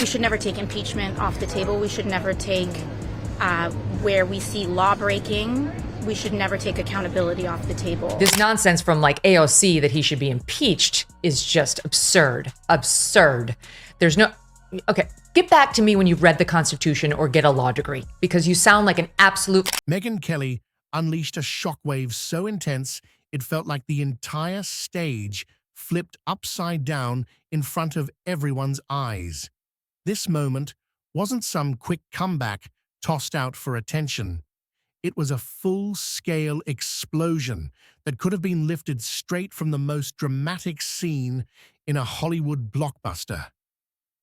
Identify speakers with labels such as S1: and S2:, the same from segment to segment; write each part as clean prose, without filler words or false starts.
S1: We should never take impeachment off the table. We should never take where we see law breaking. We should never take accountability off the table.
S2: This nonsense from like AOC that he should be impeached is just absurd. Absurd. There's no... Okay, get back to me when you've read the Constitution or get a law degree, because you sound like an absolute...
S3: Megyn Kelly unleashed a shockwave so intense it felt like the entire stage flipped upside down in front of everyone's eyes. This moment wasn't some quick comeback tossed out for attention. It was a full-scale explosion that could have been lifted straight from the most dramatic scene in a Hollywood blockbuster.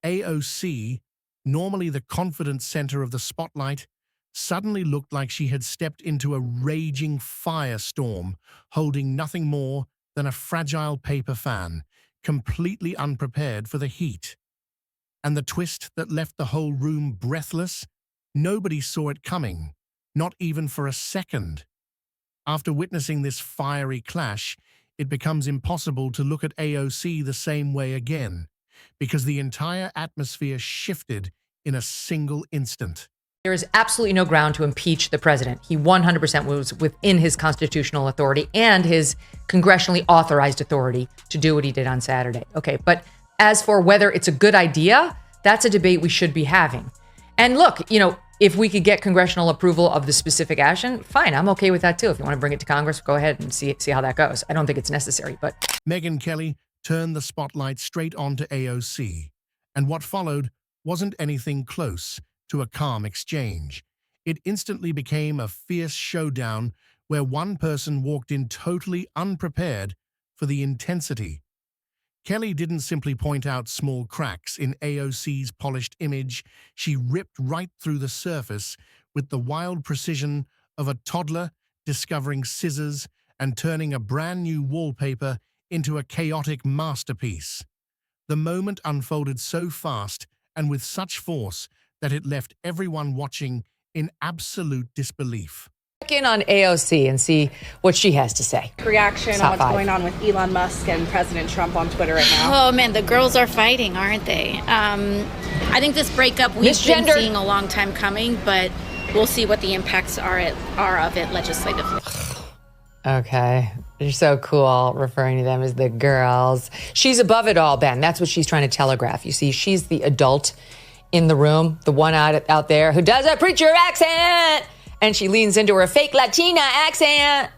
S3: AOC, normally the confident center of the spotlight, suddenly looked like she had stepped into a raging firestorm, holding nothing more than a fragile paper fan, completely unprepared for the heat. And the twist that left the whole room breathless? Nobody saw it coming, not even for a second. After witnessing this fiery clash, it becomes impossible to look at AOC the same way again, because the entire atmosphere shifted in a single instant.
S2: There is absolutely no ground to impeach the president. He 100% was within his constitutional authority and his congressionally authorized authority to do what he did on Saturday. Okay, but as for whether it's a good idea, that's a debate we should be having. And look, you know, if we could get congressional approval of the specific action, fine, I'm okay with that too. If you want to bring it to Congress, go ahead and see how that goes. I don't think it's necessary, but...
S3: Megyn Kelly turned the spotlight straight onto AOC, and what followed wasn't anything close to a calm exchange. It instantly became a fierce showdown where one person walked in totally unprepared for the intensity. Kelly didn't simply point out small cracks in AOC's polished image. She ripped right through the surface with the wild precision of a toddler discovering scissors and turning a brand new wallpaper into a chaotic masterpiece. The moment unfolded so fast and with such force that it left everyone watching in absolute disbelief.
S2: Check in on AOC and see what she has to say.
S4: Reaction on what's going on with Elon Musk and President Trump on Twitter right now.
S1: Oh man, the girls are fighting, aren't they? I think this breakup we've been seeing a long time coming, but we'll see what the impacts are of it legislatively.
S2: Okay. You're so cool referring to them as the girls. She's above it all, Ben. That's what she's trying to telegraph. You see, she's the adult in the room, the one out there who does a preacher accent. And she leans into her fake Latina accent.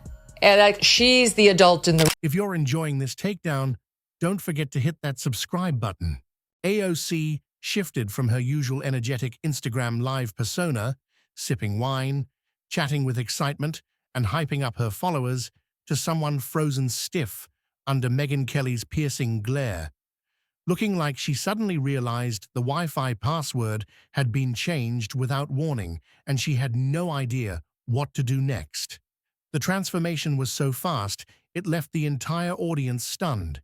S2: And like, she's the adult in the room.
S3: If you're enjoying this takedown, don't forget to hit that subscribe button. AOC shifted from her usual energetic Instagram live persona, sipping wine, chatting with excitement, and hyping up her followers, to someone frozen stiff under Megyn Kelly's piercing glare. Looking like she suddenly realized the Wi-Fi password had been changed without warning, and she had no idea what to do next. The transformation was so fast, it left the entire audience stunned.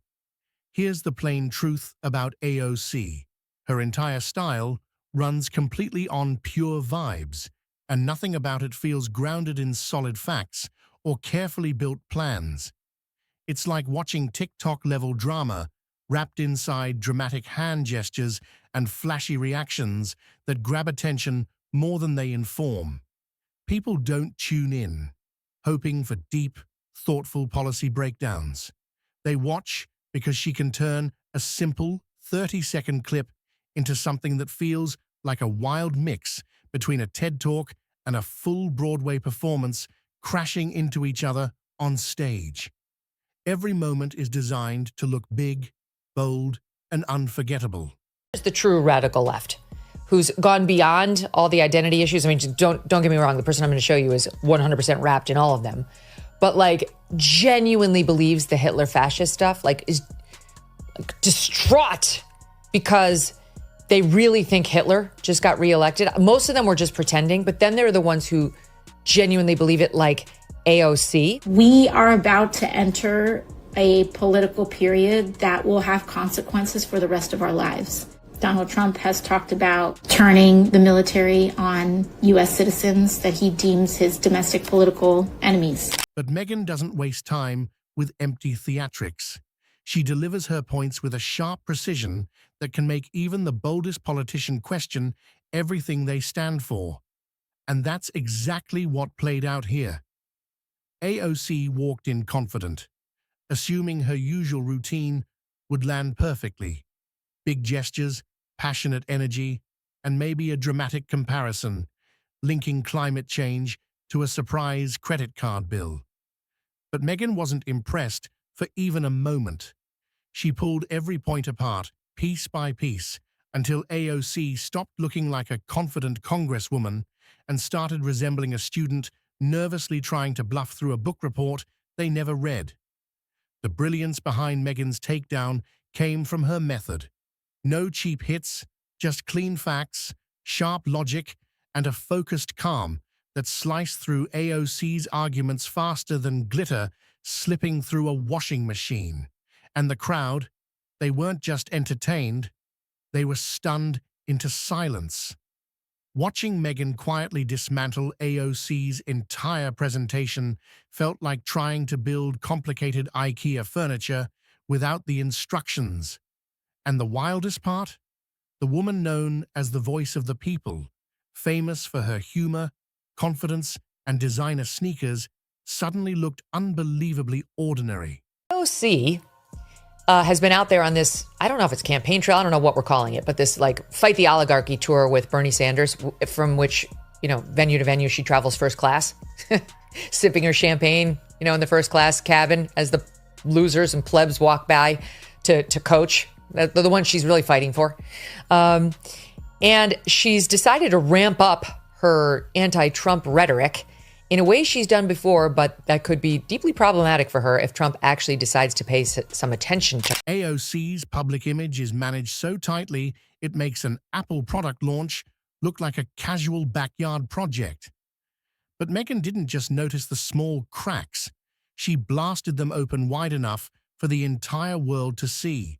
S3: Here's the plain truth about AOC. Her entire style runs completely on pure vibes, and nothing about it feels grounded in solid facts or carefully built plans. It's like watching TikTok-level drama wrapped inside dramatic hand gestures and flashy reactions that grab attention more than they inform. People don't tune in, hoping for deep, thoughtful policy breakdowns. They watch because she can turn a simple 30-second clip into something that feels like a wild mix between a TED Talk and a full Broadway performance crashing into each other on stage. Every moment is designed to look big, bold, and unforgettable.
S2: There's the true radical left, who's gone beyond all the identity issues. I mean, don't get me wrong. The person I'm going to show you is 100% wrapped in all of them, but like genuinely believes the Hitler fascist stuff, like is like distraught because they really think Hitler just got reelected. Most of them were just pretending, but then there are the ones who genuinely believe it, like AOC.
S1: We are about to enter a political period that will have consequences for the rest of our lives. Donald Trump has talked about turning the military on U.S. citizens that he deems his domestic political enemies.
S3: But Megyn doesn't waste time with empty theatrics. She delivers her points with a sharp precision that that can make even the boldest politician question everything they stand for. And that's exactly what played out here. AOC walked in confident, assuming her usual routine would land perfectly. Big gestures, passionate energy, and maybe a dramatic comparison, linking climate change to a surprise credit card bill. But Megyn wasn't impressed for even a moment. She pulled every point apart, piece by piece, until AOC stopped looking like a confident congresswoman and started resembling a student nervously trying to bluff through a book report they never read. The brilliance behind Megyn's takedown came from her method. No cheap hits, just clean facts, sharp logic, and a focused calm that sliced through AOC's arguments faster than glitter slipping through a washing machine. And the crowd, they weren't just entertained, they were stunned into silence. Watching Megyn quietly dismantle AOC's entire presentation felt like trying to build complicated IKEA furniture without the instructions. And the wildest part? The woman known as the voice of the people, famous for her humor, confidence, and designer sneakers, suddenly looked unbelievably ordinary.
S2: AOC has been out there on this, I don't know if it's campaign trail, I don't know what we're calling it, but this like fight the oligarchy tour with Bernie Sanders, from which, venue to venue, she travels first class, sipping her champagne, in the first class cabin as the losers and plebs walk by to coach. They're the ones she's really fighting for. And she's decided to ramp up her anti-Trump rhetoric in a way she's done before, but that could be deeply problematic for her if Trump actually decides to pay some attention to.
S3: AOC's public image is managed so tightly it makes an Apple product launch look like a casual backyard project. But Megyn didn't just notice the small cracks. She blasted them open wide enough for the entire world to see.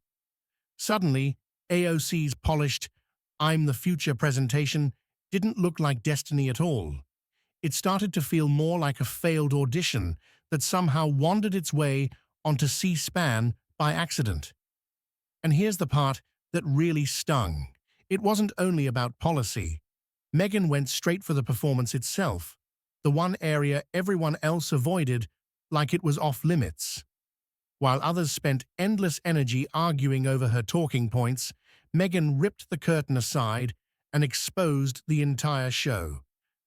S3: Suddenly, AOC's polished "I'm the future" presentation didn't look like destiny at all. It started to feel more like a failed audition that somehow wandered its way onto C-SPAN by accident. And here's the part that really stung. It wasn't only about policy. Megyn went straight for the performance itself, the one area everyone else avoided like it was off limits. While others spent endless energy arguing over her talking points, Megyn ripped the curtain aside and exposed the entire show.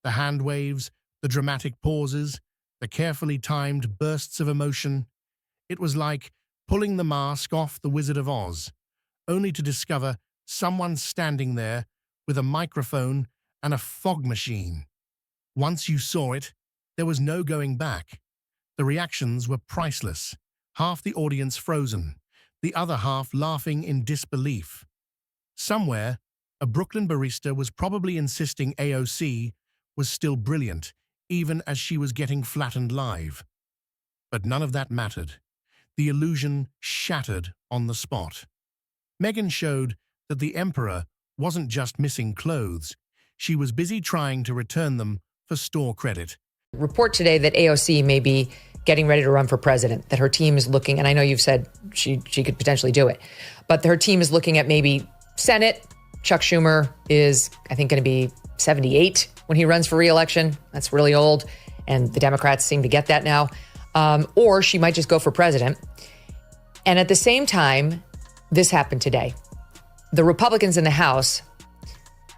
S3: The hand waves, the dramatic pauses, the carefully timed bursts of emotion. It was like pulling the mask off the Wizard of Oz, only to discover someone standing there with a microphone and a fog machine. Once you saw it, there was no going back. The reactions were priceless. Half the audience frozen, the other half laughing in disbelief. Somewhere, a Brooklyn barista was probably insisting AOC was still brilliant, even as she was getting flattened live. But none of that mattered. The illusion shattered on the spot. Megyn showed that the emperor wasn't just missing clothes. She was busy trying to return them for store credit.
S2: Report today that AOC may be getting ready to run for president, that her team is looking, and I know you've said she could potentially do it, but her team is looking at maybe Senate. Chuck Schumer is, I think, going to be 78 when he runs for re-election. That's really old, and the Democrats seem to get that now. Or she might just go for president. And at the same time, this happened today. The Republicans in the House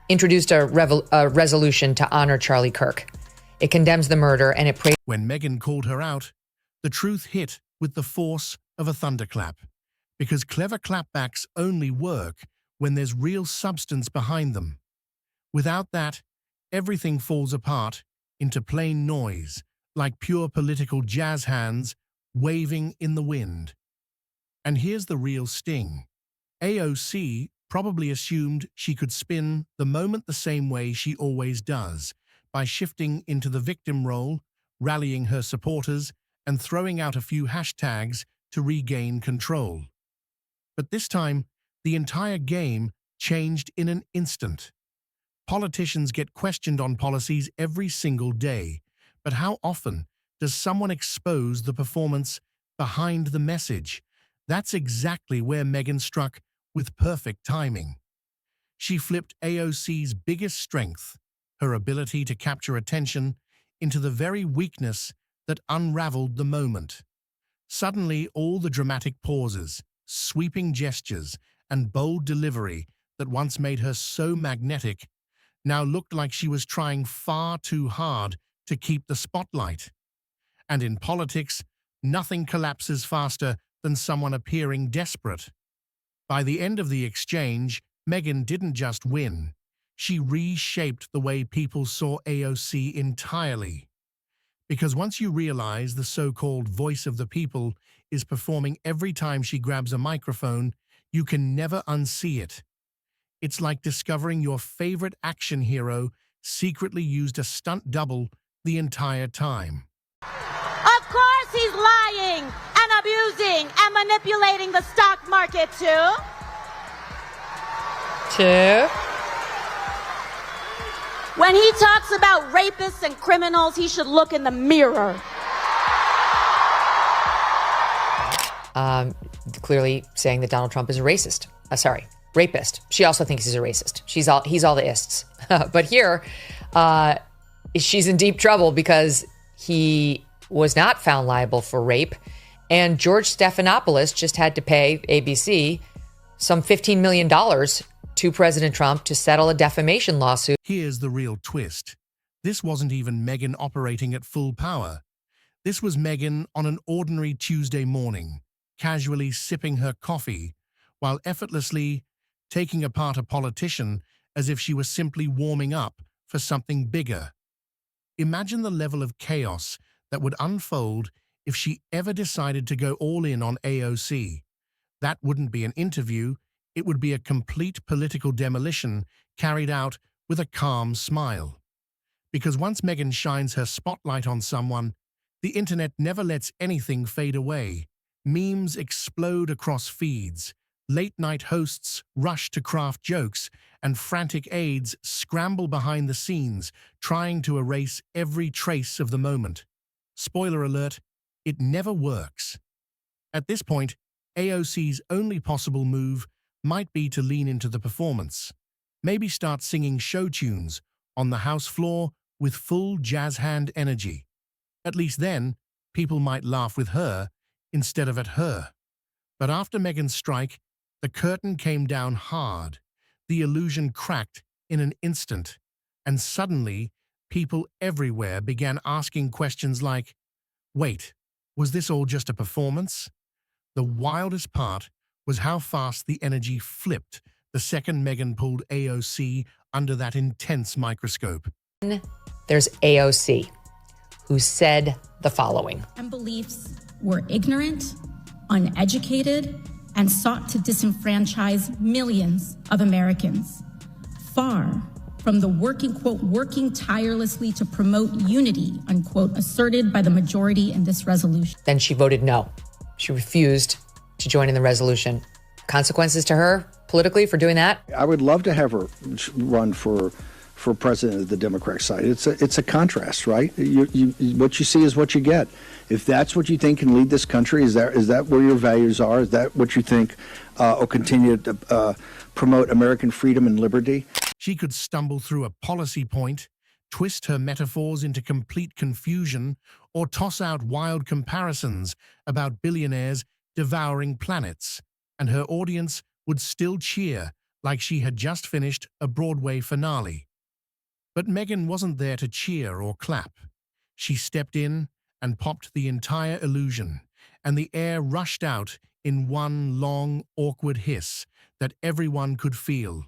S2: introduced a resolution to honor Charlie Kirk. It condemns the murder and it prays.
S3: When Megyn called her out, the truth hit with the force of a thunderclap. Because clever clapbacks only work when there's real substance behind them. Without that, everything falls apart into plain noise, like pure political jazz hands waving in the wind. And here's the real sting. AOC probably assumed she could spin the moment the same way she always does, by shifting into the victim role, rallying her supporters, and throwing out a few hashtags to regain control. But this time, the entire game changed in an instant. Politicians get questioned on policies every single day, but how often does someone expose the performance behind the message? That's exactly where Megyn struck with perfect timing. She flipped AOC's biggest strength, her ability to capture attention, into the very weakness that unraveled the moment. Suddenly, all the dramatic pauses, sweeping gestures, and bold delivery that once made her so magnetic now looked like she was trying far too hard to keep the spotlight. And in politics, nothing collapses faster than someone appearing desperate. By the end of the exchange, Megyn didn't just win. She reshaped the way people saw AOC entirely. Because once you realize the so-called voice of the people is performing every time she grabs a microphone, you can never unsee it. It's like discovering your favorite action hero secretly used a stunt double the entire time.
S5: Of course he's lying and abusing and manipulating the stock market too. When he talks about rapists and criminals, he should look in the mirror.
S2: Clearly saying that Donald Trump is a racist. Rapist. She also thinks he's a racist. He's all the ists. But here, she's in deep trouble because he was not found liable for rape. And George Stephanopoulos just had to pay ABC some $15 million to President Trump to settle a defamation lawsuit.
S3: Here's the real twist. This wasn't even Megyn operating at full power. This was Megyn on an ordinary Tuesday morning, casually sipping her coffee, while effortlessly taking apart a politician as if she was simply warming up for something bigger. Imagine the level of chaos that would unfold if she ever decided to go all in on AOC. That wouldn't be an interview, it would be a complete political demolition carried out with a calm smile. Because once Megyn shines her spotlight on someone, the internet never lets anything fade away. Memes explode across feeds, late-night hosts rush to craft jokes, and frantic aides scramble behind the scenes, trying to erase every trace of the moment. Spoiler alert, it never works. At this point, AOC's only possible move might be to lean into the performance. Maybe start singing show tunes on the House floor with full jazz hand energy. At least then, people might laugh with her instead of at her. But after Megyn's strike, the curtain came down hard. The illusion cracked in an instant, and suddenly, people everywhere began asking questions like, wait, was this all just a performance? The wildest part was how fast the energy flipped the second Megyn pulled AOC under that intense microscope.
S2: There's AOC, who said the following.
S6: And beliefs were ignorant, uneducated, and sought to disenfranchise millions of Americans, far from the working tirelessly to promote unity, unquote, asserted by the majority in this resolution.
S2: Then she voted no. She refused to join in the resolution. Consequences to her politically for doing that?
S7: I would love to have her run for president of the Democratic side. It's a contrast, right? What you see is what you get. If that's what you think can lead this country, is that where your values are? Is that what you think will continue to promote American freedom and liberty?
S3: She could stumble through a policy point, twist her metaphors into complete confusion, or toss out wild comparisons about billionaires devouring planets, and her audience would still cheer like she had just finished a Broadway finale. But Megyn wasn't there to cheer or clap. She stepped in and popped the entire illusion, and the air rushed out in one long, awkward hiss that everyone could feel.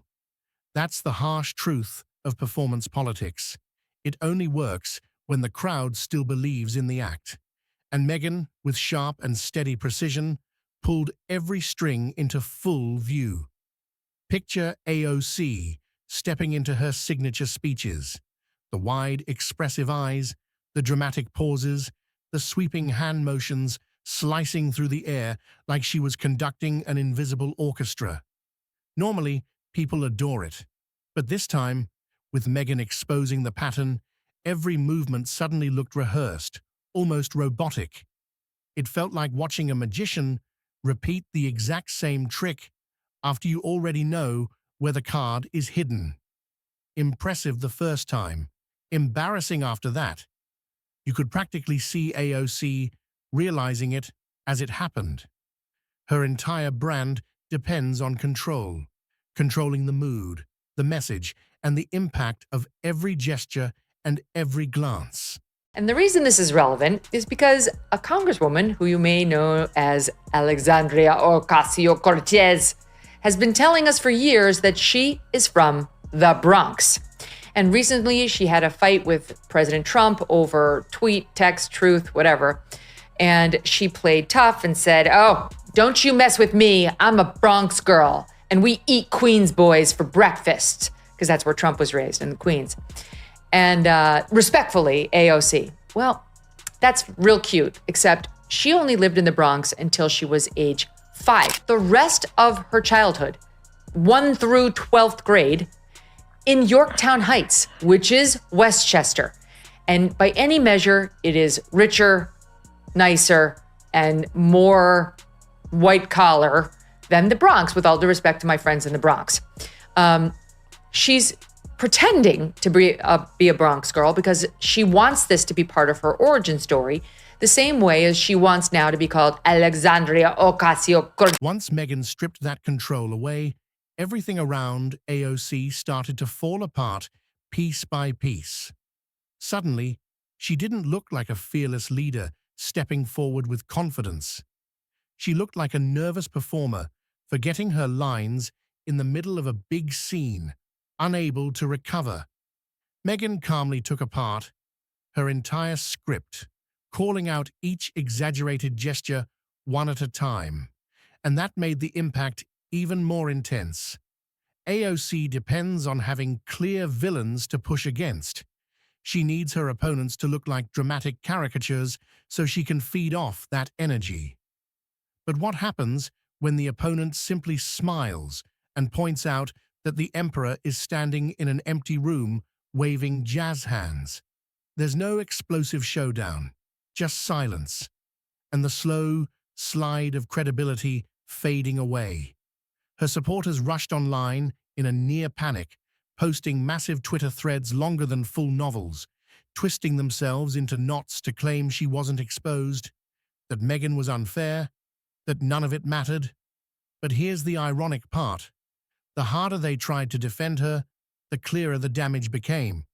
S3: That's the harsh truth of performance politics. It only works when the crowd still believes in the act. And Megyn, with sharp and steady precision, pulled every string into full view. Picture AOC stepping into her signature speeches. The wide, expressive eyes, the dramatic pauses, the sweeping hand motions slicing through the air like she was conducting an invisible orchestra. Normally, people adore it. But this time, with Megyn exposing the pattern, every movement suddenly looked rehearsed, almost robotic. It felt like watching a magician repeat the exact same trick after you already know where the card is hidden. Impressive the first time, embarrassing after that. You could practically see AOC realizing it as it happened. Her entire brand depends on control, controlling the mood, the message, and the impact of every gesture and every glance.
S2: And the reason this is relevant is because a congresswoman who you may know as Alexandria Ocasio-Cortez has been telling us for years that she is from the Bronx. And recently she had a fight with President Trump over tweet, text, truth, whatever. And she played tough and said, "Oh, don't you mess with me. I'm a Bronx girl. And we eat Queens boys for breakfast," because that's where Trump was raised, in the Queens. And respectfully, AOC. Well, that's real cute, except she only lived in the Bronx until she was age 5. The rest of her childhood, 1 through 12th grade, in Yorktown Heights, which is Westchester. And by any measure, it is richer, nicer, and more white collar than the Bronx, with all due respect to my friends in the Bronx. She's pretending to be a Bronx girl because she wants this to be part of her origin story, the same way as she wants now to be called Alexandria Ocasio-Cortez.
S3: Once Megyn stripped that control away, everything around AOC started to fall apart piece by piece. Suddenly, she didn't look like a fearless leader stepping forward with confidence. She looked like a nervous performer, forgetting her lines in the middle of a big scene, unable to recover. Megyn calmly took apart her entire script, calling out each exaggerated gesture one at a time, and that made the impact even more intense. AOC depends on having clear villains to push against. She needs her opponents to look like dramatic caricatures so she can feed off that energy. But what happens when the opponent simply smiles and points out that the emperor is standing in an empty room waving jazz hands? There's no explosive showdown, just silence, and the slow slide of credibility fading away. Her supporters rushed online in a near panic, posting massive Twitter threads longer than full novels, twisting themselves into knots to claim she wasn't exposed, that Megyn was unfair, that none of it mattered. But here's the ironic part. The harder they tried to defend her, the clearer the damage became.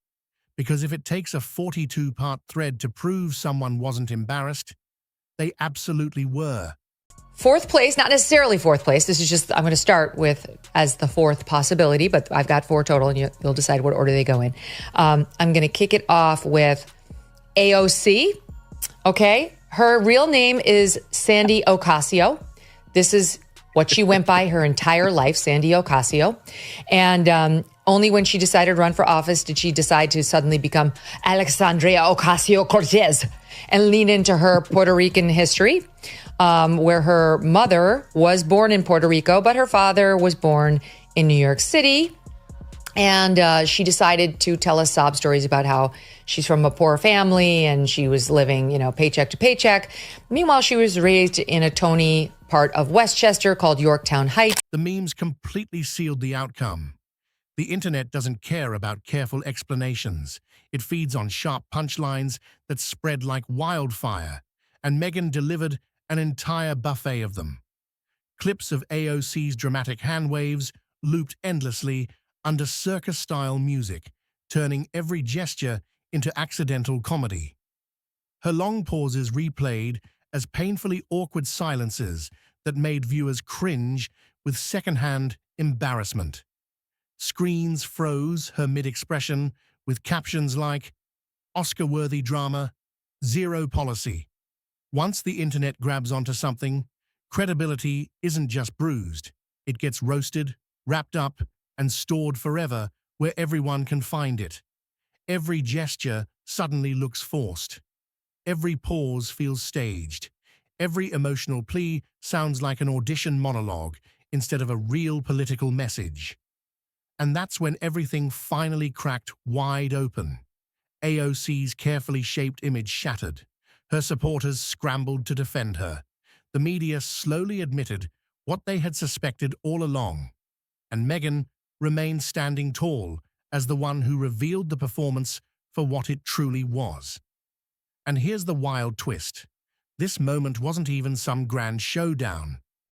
S3: Because if it takes a 42-part thread to prove someone wasn't embarrassed, they absolutely were.
S2: 4th place, not necessarily 4th place. This is just, I'm going to start with as the 4th possibility, but I've got 4 total, and you'll decide what order they go in. I'm going to kick it off with AOC. Okay. Her real name is Sandy Ocasio. This is what she went by her entire life, Sandy Ocasio. And only when she decided to run for office did she decide to suddenly become Alexandria Ocasio-Cortez and lean into her Puerto Rican history, where her mother was born in Puerto Rico, but her father was born in New York City. And she decided to tell us sob stories about how she's from a poor family and she was living, paycheck to paycheck. Meanwhile, she was raised in a Tony part of Westchester called Yorktown Heights.
S3: The memes completely sealed the outcome. The internet doesn't care about careful explanations. It feeds on sharp punchlines that spread like wildfire, and Megyn delivered an entire buffet of them. Clips of AOC's dramatic hand waves looped endlessly under circus-style music, turning every gesture into accidental comedy. Her long pauses replayed as painfully awkward silences that made viewers cringe with secondhand embarrassment. Screens froze her mid-expression with captions like, "Oscar-worthy drama, zero policy." Once the internet grabs onto something, credibility isn't just bruised. It gets roasted, wrapped up, and stored forever where everyone can find it. Every gesture suddenly looks forced. Every pause feels staged. Every emotional plea sounds like an audition monologue instead of a real political message. And that's when everything finally cracked wide open. AOC's carefully shaped image shattered. Her supporters scrambled to defend her. The media slowly admitted what they had suspected all along, and Megyn remained standing tall as the one who revealed the performance for what it truly was. And here's the wild twist. This moment wasn't even some grand showdown.